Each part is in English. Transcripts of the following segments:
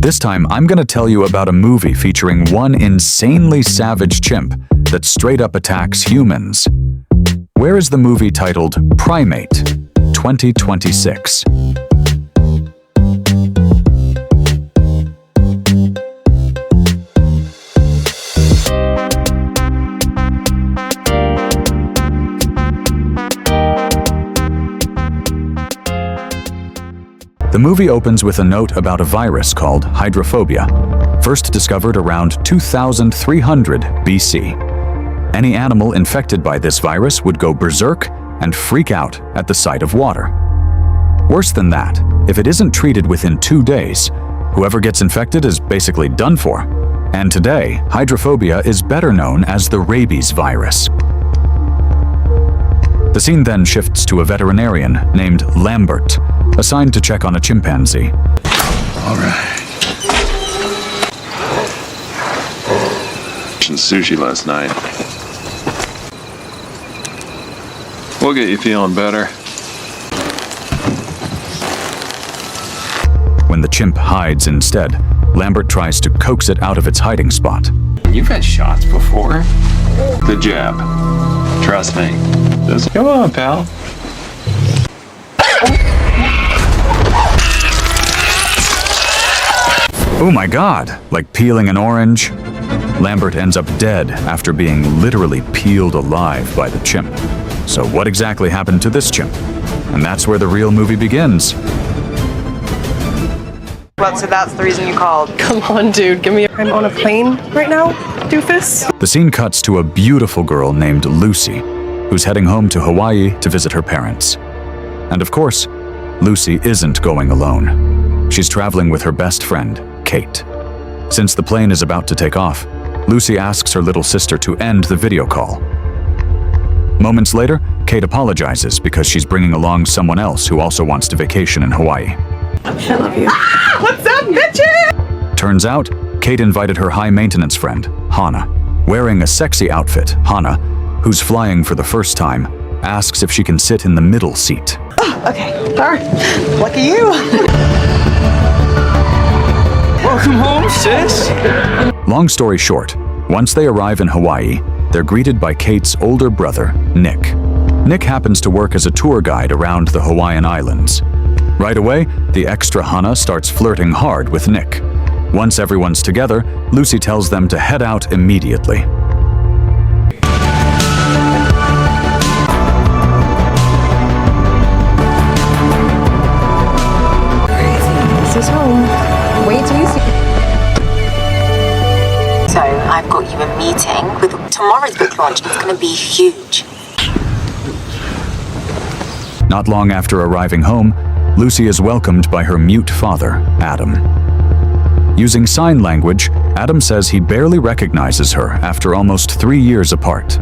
This time, I'm gonna tell you about a movie featuring one insanely savage chimp that straight up attacks humans. Where is the movie titled Primate, 2026? The movie opens with a note about a virus called hydrophobia, first discovered around 2300 BC. Any animal infected by this virus would go berserk and freak out at the sight of water. Worse than that, if it isn't treated within 2 days, whoever gets infected is basically done for. And today, hydrophobia is better known as the rabies virus. The scene then shifts to a veterinarian named Lambert, assigned to check on a chimpanzee. All right. Some sushi last night. We'll get you feeling better. When the chimp hides instead, Lambert tries to coax it out of its hiding spot. You've had shots before. The jab. Trust me. Come on, pal. Oh my god, like peeling an orange? Lambert ends up dead after being literally peeled alive by the chimp. So what exactly happened to this chimp? And that's where the real movie begins. Well, so that's the reason you called. Come on, dude, give me I'm on a plane right now, doofus. The scene cuts to a beautiful girl named Lucy, who's heading home to Hawaii to visit her parents. And of course, Lucy isn't going alone. She's traveling with her best friend, Kate. Since the plane is about to take off, Lucy asks her little sister to end the video call. Moments later, Kate apologizes because she's bringing along someone else who also wants to vacation in Hawaii. I love you. What's up, bitches? Turns out, Kate invited her high-maintenance friend, Hana. Wearing a sexy outfit, Hana, who's flying for the first time, asks if she can sit in the middle seat. Oh, okay. All right. Lucky you. Welcome home, sis. Long story short, once they arrive in Hawaii, they're greeted by Kate's older brother, Nick. Nick happens to work as a tour guide around the Hawaiian Islands. Right away, the extra Hana starts flirting hard with Nick. Once everyone's together, Lucy tells them to head out immediately. This is home. Wait till you see. So I've got you a meeting with tomorrow's book launch. It's going to be huge. Not long after arriving home, Lucy is welcomed by her mute father, Adam. Using sign language, Adam says he barely recognizes her after almost 3 years apart.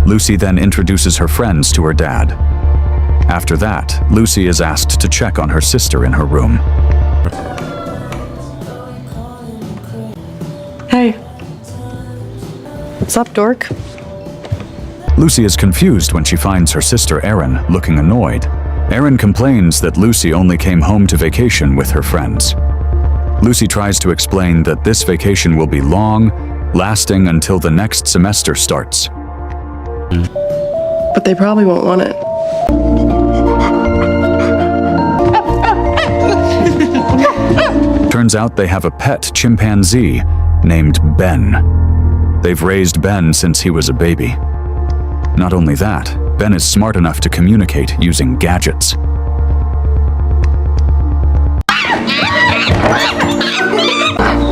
Lucy then introduces her friends to her dad. After that, Lucy is asked to check on her sister in her room. Hey. What's up, dork? Lucy is confused when she finds her sister Erin looking annoyed. Erin complains that Lucy only came home to vacation with her friends. Lucy tries to explain that this vacation will be long, lasting until the next semester starts. But they probably won't want it. Turns out they have a pet chimpanzee named Ben. They've raised Ben since he was a baby. Not only that, Ben is smart enough to communicate using gadgets.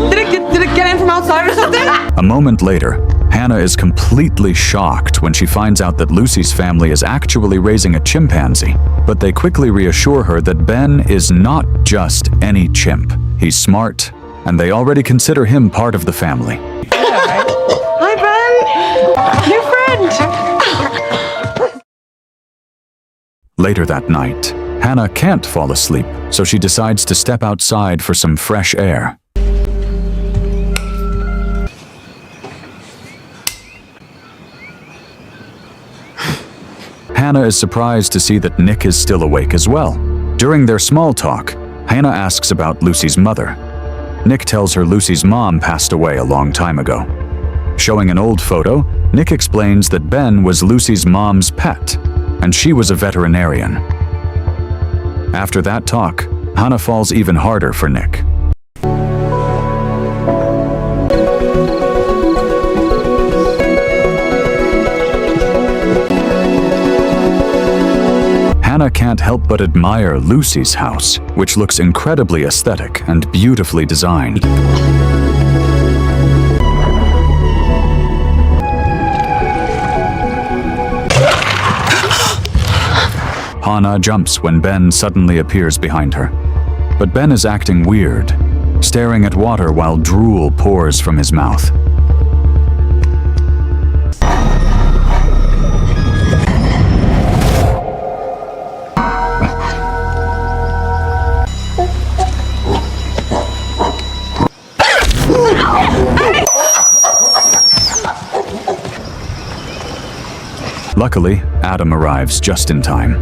Did it get in from outside or something? A moment later, Hannah is completely shocked when she finds out that Lucy's family is actually raising a chimpanzee, but they quickly reassure her that Ben is not just any chimp. He's smart, and they already consider him part of the family. Hi, Ben. New friend. Later that night, Hannah can't fall asleep, so she decides to step outside for some fresh air. Hannah is surprised to see that Nick is still awake as well. During their small talk, Hannah asks about Lucy's mother. Nick tells her Lucy's mom passed away a long time ago. Showing an old photo, Nick explains that Ben was Lucy's mom's pet, and she was a veterinarian. After that talk, Hannah falls even harder for Nick. Hannah can't help but admire Lucy's house, which looks incredibly aesthetic and beautifully designed. Hannah jumps when Ben suddenly appears behind her. But Ben is acting weird, staring at water while drool pours from his mouth. Luckily, Adam arrives just in time.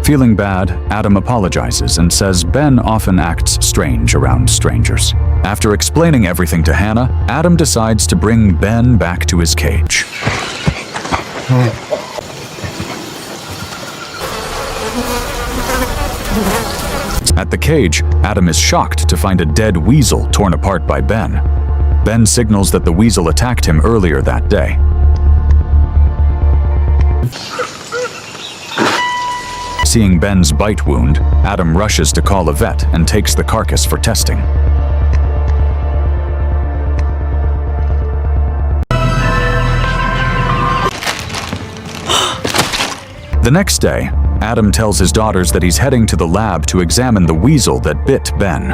Feeling bad, Adam apologizes and says Ben often acts strange around strangers. After explaining everything to Hannah, Adam decides to bring Ben back to his cage. At the cage, Adam is shocked to find a dead weasel torn apart by Ben. Ben signals that the weasel attacked him earlier that day. Seeing Ben's bite wound, Adam rushes to call a vet and takes the carcass for testing. The next day, Adam tells his daughters that he's heading to the lab to examine the weasel that bit Ben.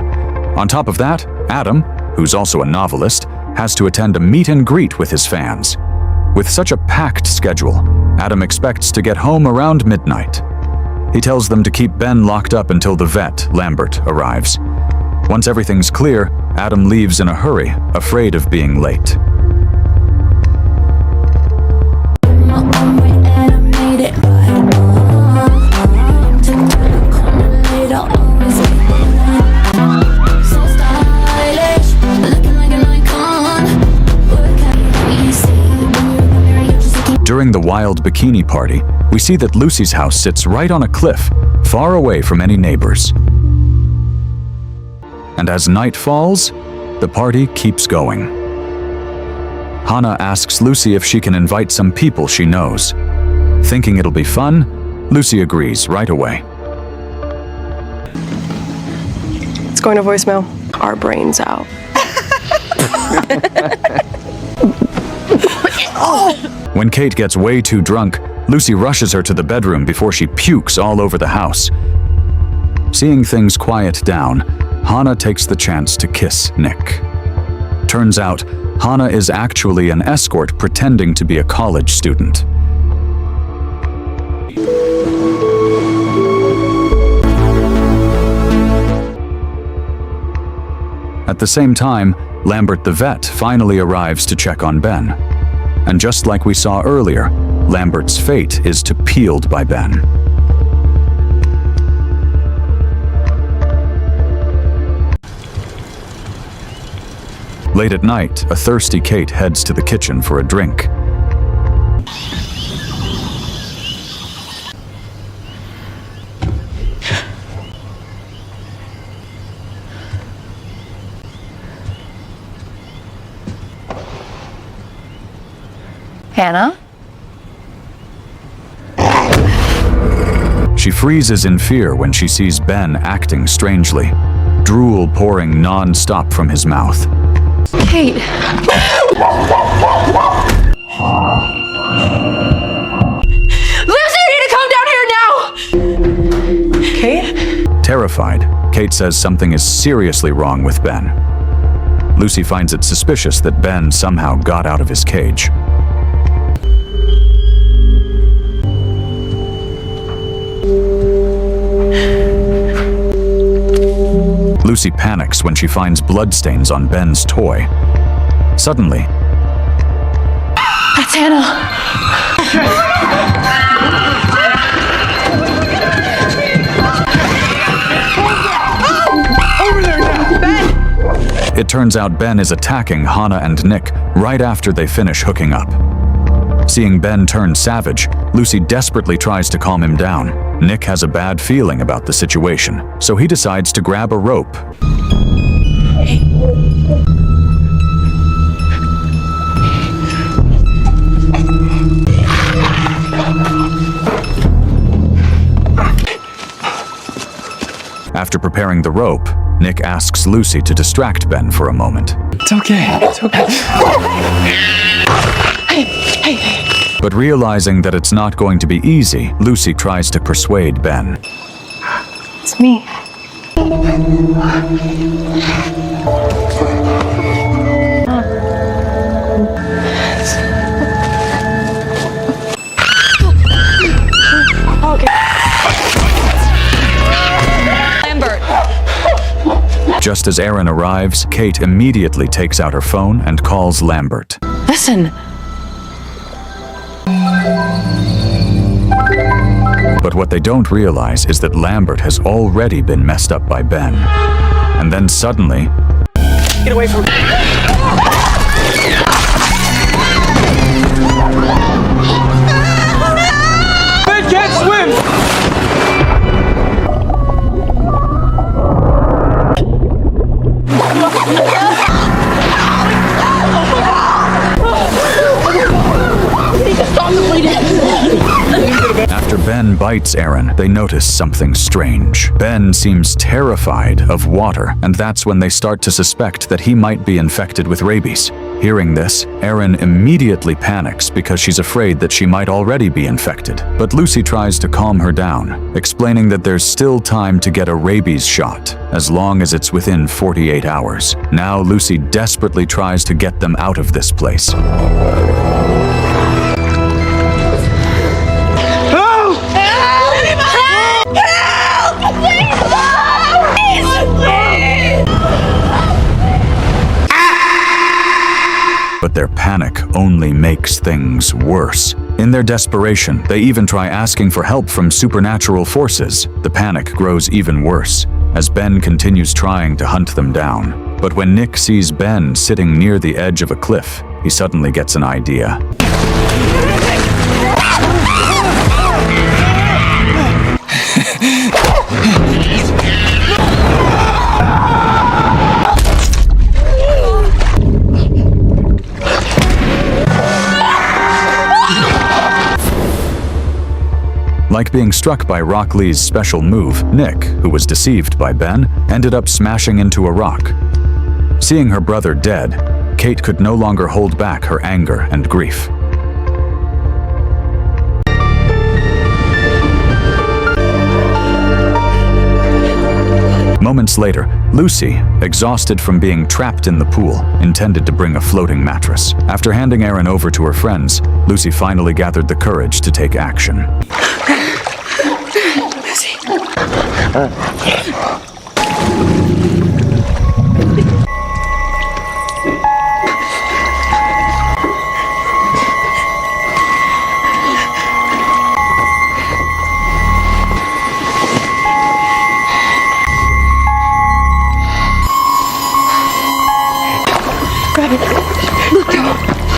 On top of that, Adam, who's also a novelist, has to attend a meet and greet with his fans. With such a packed schedule, Adam expects to get home around midnight. He tells them to keep Ben locked up until the vet, Lambert, arrives. Once everything's clear, Adam leaves in a hurry, afraid of being late. During the wild bikini party, we see that Lucy's house sits right on a cliff, far away from any neighbors. And as night falls, the party keeps going. Hannah asks Lucy if she can invite some people she knows. Thinking it'll be fun, Lucy agrees right away. It's going to voicemail. Our brains out. When Kate gets way too drunk, Lucy rushes her to the bedroom before she pukes all over the house. Seeing things quiet down, Hannah takes the chance to kiss Nick. Turns out, Hannah is actually an escort pretending to be a college student. At the same time, Lambert the vet finally arrives to check on Ben. And just like we saw earlier, Lambert's fate is to peeled by Ben. Late at night, a thirsty Kate heads to the kitchen for a drink. Hannah? She freezes in fear when she sees Ben acting strangely, drool pouring non-stop from his mouth. Kate! Lucy, you need to come down here now! Kate? Terrified, Kate says something is seriously wrong with Ben. Lucy finds it suspicious that Ben somehow got out of his cage. Lucy panics when she finds bloodstains on Ben's toy. Suddenly, That's Hannah! Over there now, Ben! It turns out Ben is attacking Hannah and Nick right after they finish hooking up. Seeing Ben turn savage, Lucy desperately tries to calm him down. Nick has a bad feeling about the situation, so he decides to grab a rope. After preparing the rope, Nick asks Lucy to distract Ben for a moment. It's okay. It's okay. But realizing that it's not going to be easy, Lucy tries to persuade Ben. It's me. Just as Aaron arrives, Kate immediately takes out her phone and calls Lambert. Listen. But what they don't realize is that Lambert has already been messed up by Ben. And then suddenly... Get away from me. Ben can't swim! After Ben bites Aaron, they notice something strange. Ben seems terrified of water, and that's when they start to suspect that he might be infected with rabies. Hearing this, Aaron immediately panics because she's afraid that she might already be infected. But Lucy tries to calm her down, explaining that there's still time to get a rabies shot, as long as it's within 48 hours. Now Lucy desperately tries to get them out of this place. But their panic only makes things worse. In their desperation, they even try asking for help from supernatural forces. The panic grows even worse as Ben continues trying to hunt them down. But when Nick sees Ben sitting near the edge of a cliff, he suddenly gets an idea. Like being struck by Rock Lee's special move, Nick, who was deceived by Ben, ended up smashing into a rock. Seeing her brother dead, Kate could no longer hold back her anger and grief. Moments later, Lucy, exhausted from being trapped in the pool, intended to bring a floating mattress. After handing Aaron over to her friends, Lucy finally gathered the courage to take action.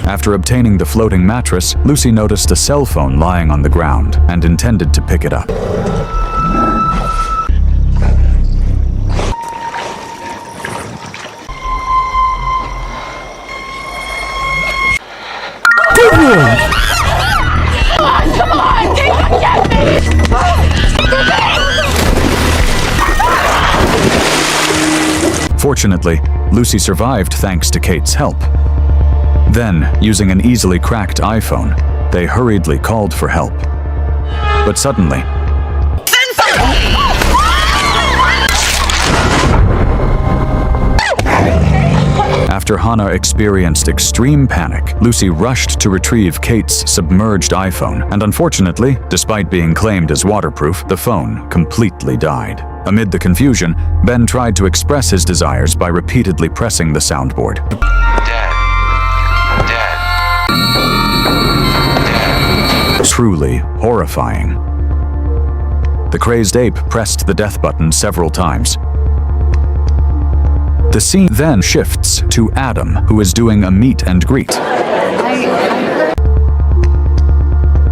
After obtaining the floating mattress, Lucy noticed a cell phone lying on the ground and intended to pick it up. Fortunately, Lucy survived thanks to Kate's help. Then, using an easily cracked iPhone, they hurriedly called for help. But suddenly, after Hannah experienced extreme panic, Lucy rushed to retrieve Kate's submerged iPhone, and unfortunately, despite being claimed as waterproof, the phone completely died. Amid the confusion, Ben tried to express his desires by repeatedly pressing the soundboard. Truly horrifying. The crazed ape pressed the death button several times. The scene then shifts to Adam, who is doing a meet and greet.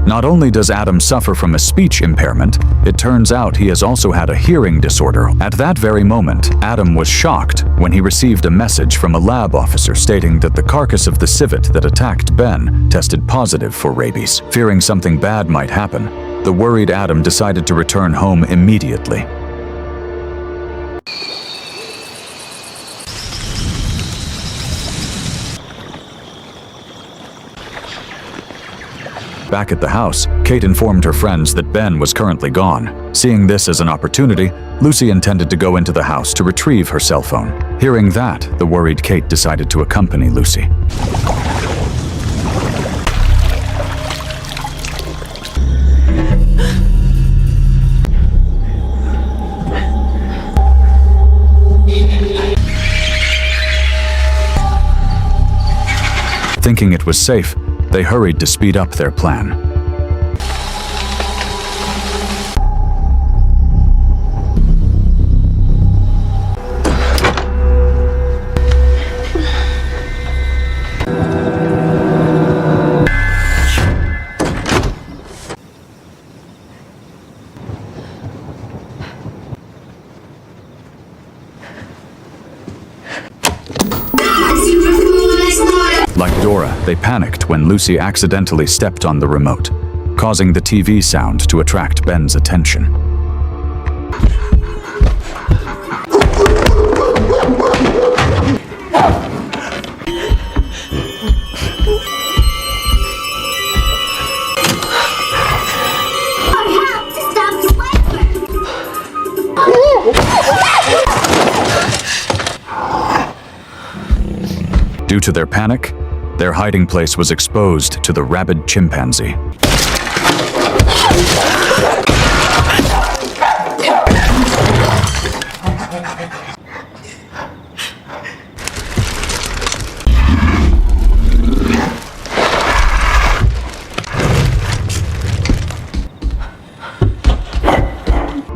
Not only does Adam suffer from a speech impairment, it turns out he has also had a hearing disorder. At that very moment, Adam was shocked when he received a message from a lab officer stating that the carcass of the civet that attacked Ben tested positive for rabies. Fearing something bad might happen, the worried Adam decided to return home immediately. Back at the house, Kate informed her friends that Ben was currently gone. Seeing this as an opportunity, Lucy intended to go into the house to retrieve her cell phone. Hearing that, the worried Kate decided to accompany Lucy. Thinking it was safe, they hurried to speed up their plan. Like Dora, they panicked when Lucy accidentally stepped on the remote, causing the TV sound to attract Ben's attention. Due to their panic, their hiding place was exposed to the rabid chimpanzee.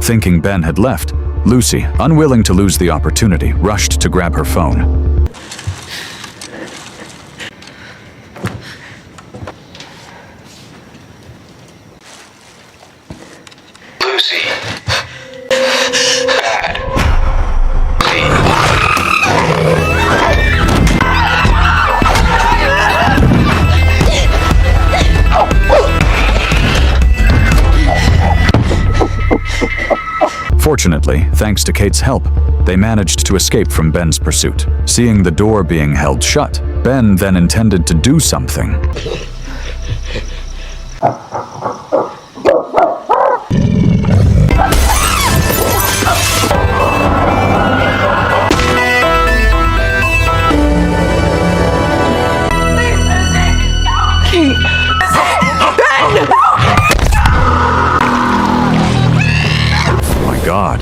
Thinking Ben had left, Lucy, unwilling to lose the opportunity, rushed to grab her phone. Fortunately, thanks to Kate's help, they managed to escape from Ben's pursuit. Seeing the door being held shut, Ben then intended to do something. God.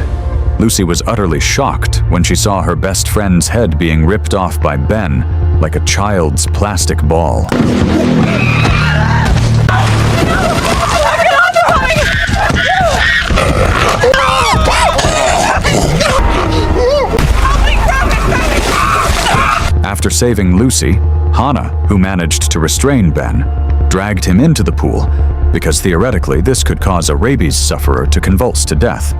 Lucy was utterly shocked when she saw her best friend's head being ripped off by Ben like a child's plastic ball. After saving Lucy, Hannah, who managed to restrain Ben, dragged him into the pool because theoretically this could cause a rabies sufferer to convulse to death.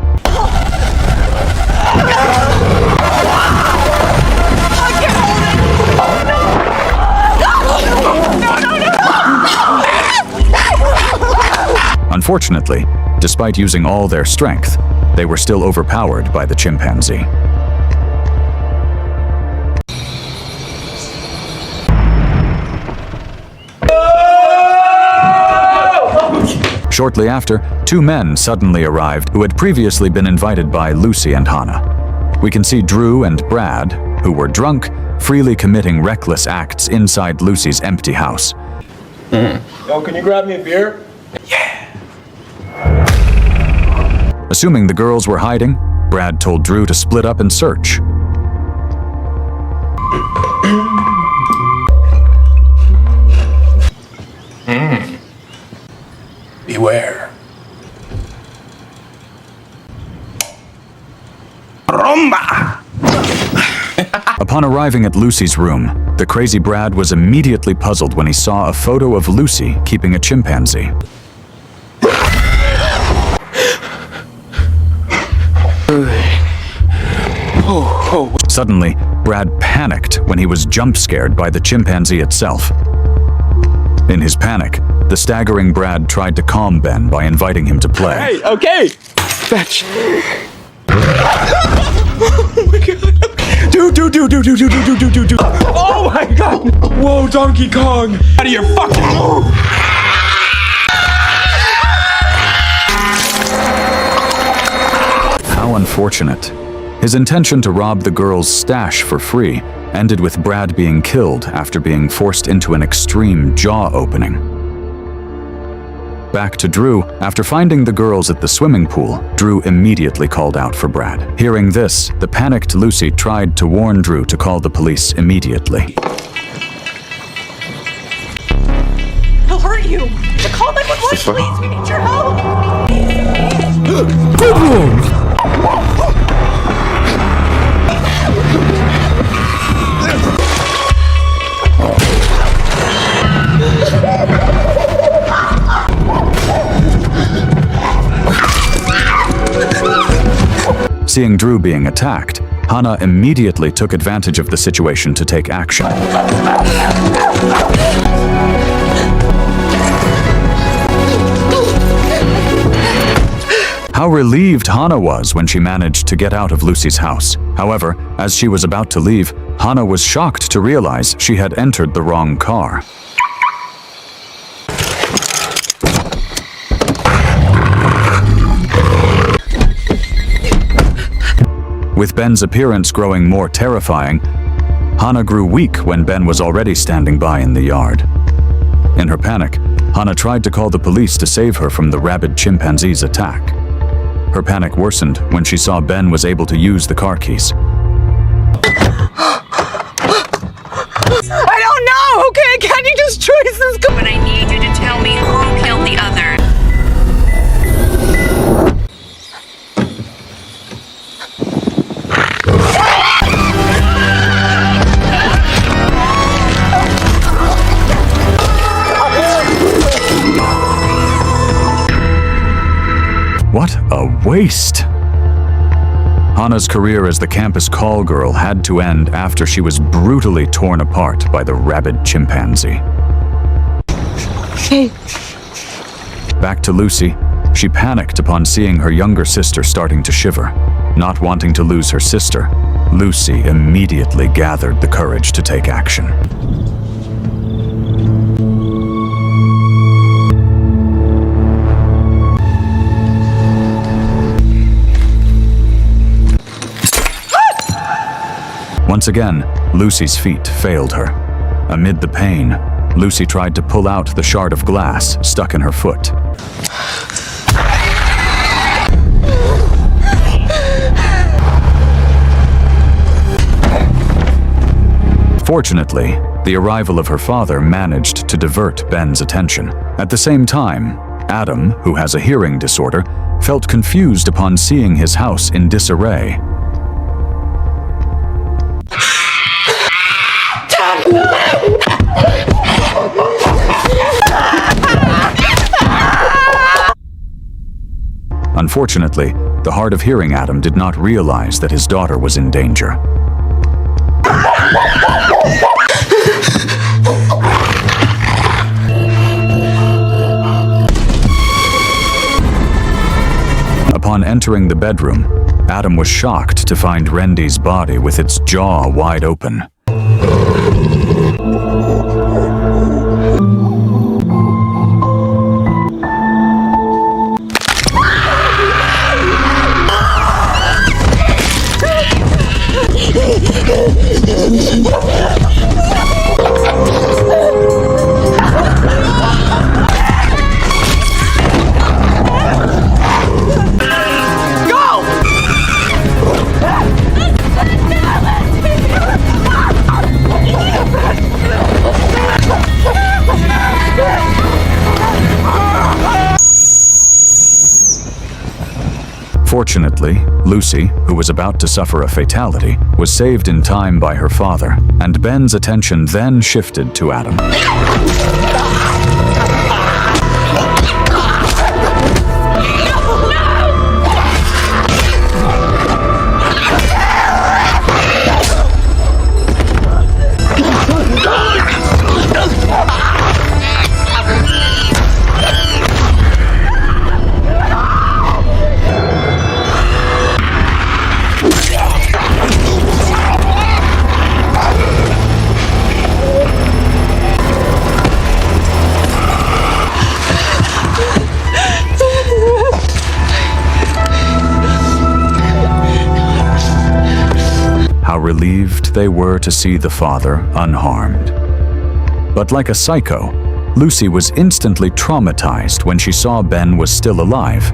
Unfortunately, despite using all their strength, they were still overpowered by the chimpanzee. Shortly after, two men suddenly arrived who had previously been invited by Lucy and Hannah. We can see Drew and Brad, who were drunk, freely committing reckless acts inside Lucy's empty house. Yo, can you grab me a beer? Assuming the girls were hiding, Brad told Drew to split up and search. Beware. Rumba! Upon arriving at Lucy's room, the crazy Brad was immediately puzzled when he saw a photo of Lucy keeping a chimpanzee. Suddenly, Brad panicked when he was jump-scared by the chimpanzee itself. In his panic, the staggering Brad tried to calm Ben by inviting him to play. Hey, okay! Fetch. Oh my god. Do. Oh my god! Whoa, Donkey Kong! Out of your fucking move! How unfortunate. His intention to rob the girl's stash for free ended with Brad being killed after being forced into an extreme jaw opening. Back to Drew, after finding the girls at the swimming pool, Drew immediately called out for Brad. Hearing this, the panicked Lucy tried to warn Drew to call the police immediately. He'll hurt you. Call 911, please. We need your help. Seeing Drew being attacked, Hannah immediately took advantage of the situation to take action. How relieved Hannah was when she managed to get out of Lucy's house. However, as she was about to leave, Hannah was shocked to realize she had entered the wrong car. With Ben's appearance growing more terrifying, Hannah grew weak when Ben was already standing by in the yard. In her panic, Hannah tried to call the police to save her from the rabid chimpanzee's attack. Her panic worsened when she saw Ben was able to use the car keys. I don't know, okay? Can you just trace this? But I need you to tell me who killed the other. What a waste! Hannah's career as the campus call girl had to end after she was brutally torn apart by the rabid chimpanzee. Hey. Back to Lucy, she panicked upon seeing her younger sister starting to shiver. Not wanting to lose her sister, Lucy immediately gathered the courage to take action. Once again, Lucy's feet failed her. Amid the pain, Lucy tried to pull out the shard of glass stuck in her foot. Fortunately, the arrival of her father managed to divert Ben's attention. At the same time, Adam, who has a hearing disorder, felt confused upon seeing his house in disarray. Unfortunately, the hard of hearing Adam did not realize that his daughter was in danger. Upon entering the bedroom, Adam was shocked to find Rendy's body with its jaw wide open. Fortunately, Lucy, who was about to suffer a fatality, was saved in time by her father, and Ben's attention then shifted to Adam. How relieved they were to see the father unharmed. But like a psycho, Lucy was instantly traumatized when she saw Ben was still alive.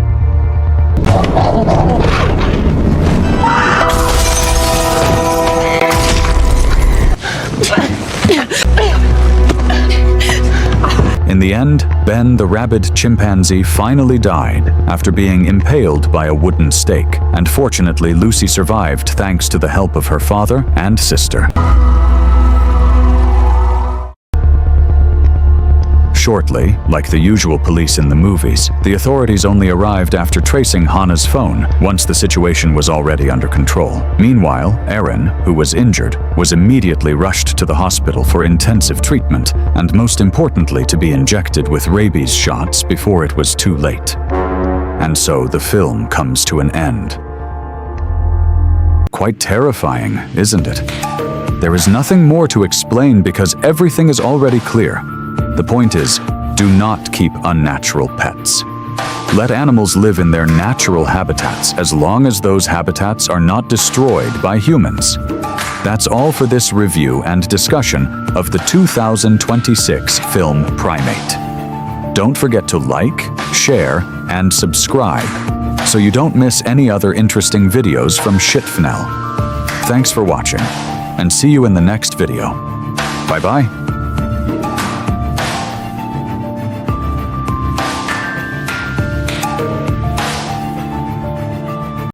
In the end, Ben the rabid chimpanzee finally died after being impaled by a wooden stake, and fortunately Lucy survived thanks to the help of her father and sister. Shortly, like the usual police in the movies, the authorities only arrived after tracing Hannah's phone once the situation was already under control. Meanwhile, Erin, who was injured, was immediately rushed to the hospital for intensive treatment and most importantly to be injected with rabies shots before it was too late. And so the film comes to an end. Quite terrifying, isn't it? There is nothing more to explain because everything is already clear. The point is, do not keep unnatural pets. Let animals live in their natural habitats as long as those habitats are not destroyed by humans. That's all for this review and discussion of the 2026 film Primate. Don't forget to like, share, and subscribe so you don't miss any other interesting videos from Shiftnel. Thanks for watching, and see you in the next video. Bye-bye.